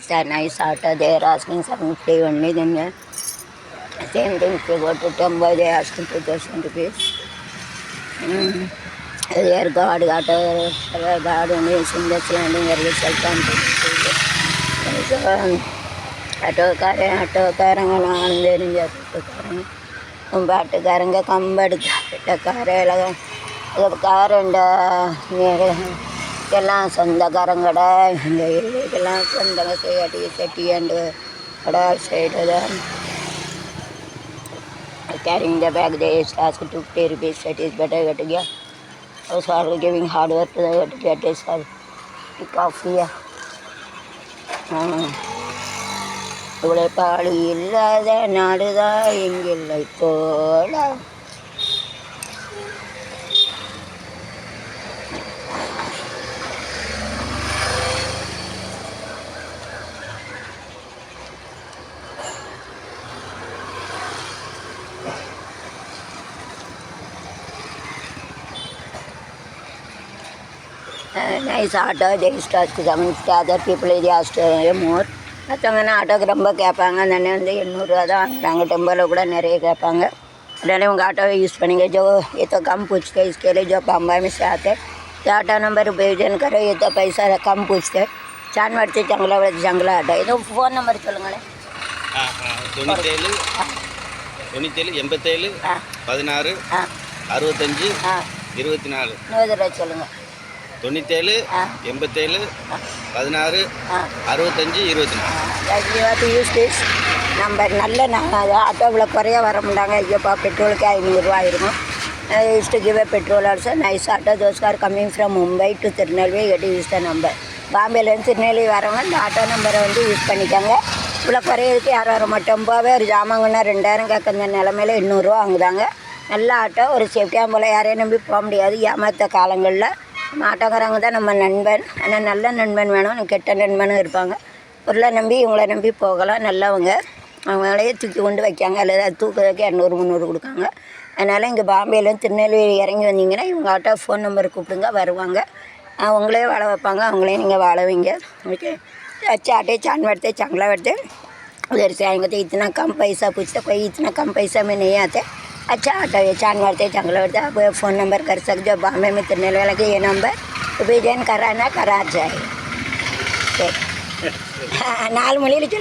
It's a nice auto. They are asking 750 only. Then same thing, if you go to Tomboy, they are asking 2,000 rupees. Their God got a God only is in this landing where we shall come to. ஆட்டோக்காரங்களாம் தெரிஞ்ச ஆட்டோக்காரங்க பாட்டுக்காரங்க கம்பெடுத்த காரெல்லாம் காரண்ட எல்லாம் சொந்தக்காரங்கடை இந்த இதுக்கெல்லாம் சொந்தங்க Shetty and கடை side தான் carrying the bag. They ask 250 rupees. That is better get gaya. Also are giving hard work to get this coffee. உழைப்பாளி இல்லாத நாடுதான் எங்கில்லை போல. Nice auto. They start to some other people they asked more. மற்றவங்கன்னா ஆட்டோக்கு ரொம்ப கேட்பாங்க. அந்த அண்ணன் வந்து 800 தான் வாங்குறாங்க. டெம்போவில் கூட நிறைய கேட்பாங்க. அதனால உங்கள் ஆட்டோவை यूज़ करेंगे जो ये तो कम पूछते इसके लिए जो बम्बई में से आते तो आटो नंबर उपयोजन करो. ये तो पैसा कम पूछते चानवरती जंगला आटो. ये तो फ़ोन नंबर சொல்லுங்களேன். 97 87 87 16 65 24. இன்னொரு தடவை சொல்லுங்கள். 97 87 16 65 24. Use this number. நல்ல ஆட்டோவில் குறைய வர முடியாங்க. ஐயோப்பா பெட்ரோலுக்கு 500 ரூபா ஆயிருக்கும். Use to give a petrol also. Nice auto. Those are coming from Mumbai to Tirunelveli. எட்டு யூஸ் த நம்பர். பாம்பேலேருந்து திருநெல்வேலி வரவங்க இந்த ஆட்டோ நம்பரை வந்து யூஸ் பண்ணிக்கோங்க. இவ்வளோ குறையிறதுக்கு யாரும் வர மாட்டோம். போவே ஒரு ஜாமாங்கன்னா 2000 கேட்குற நிலமையில 800 ரூபா வாங்குதாங்க. நல்ல ஆட்டோ. ஒரு சேஃப்டியாக போல் யாரையும் நம்பி போக முடியாது. ஏமாற்ற காலங்களில் நம்ம ஆட்டோக்காரங்க தான் நம்ம நண்பன். ஆனால் நல்ல நண்பன் வேணும். கெட்ட நண்பனும் இருப்பாங்க. பொருளை நம்பி இவங்கள நம்பி போகலாம். நல்லவங்க அவங்களையே தூக்கி கொண்டு வைக்காங்க. அல்லது அது தூக்குறதுக்கு 200 300 கொடுக்காங்க. அதனால் இங்கே பாம்பேலேருந்து திருநெல்வேலி இறங்கி வந்தீங்கன்னா இவங்க ஆட்டோ ஃபோன் நம்பர் கூப்பிடுங்க வருவாங்க. அவங்களே வாழ வைப்பாங்க. அவங்களையும் நீங்கள் வாழ வைங்க. ओके. अच्छा आटे चांद बढ़ते चांगला बढ़ते उधर से आएंगे तो इतना कम पैसा पूछते. कोई इतना कम पैसा में नहीं आते. अच्छा आटा ये चांद बढ़ते चांगला बढ़ते. आप फ़ोन नंबर कर सकते हो. बॉम्बे में तिरनेलवेली के ये नंबर उपयोजन कराना करा जाए. 4 மொழியில்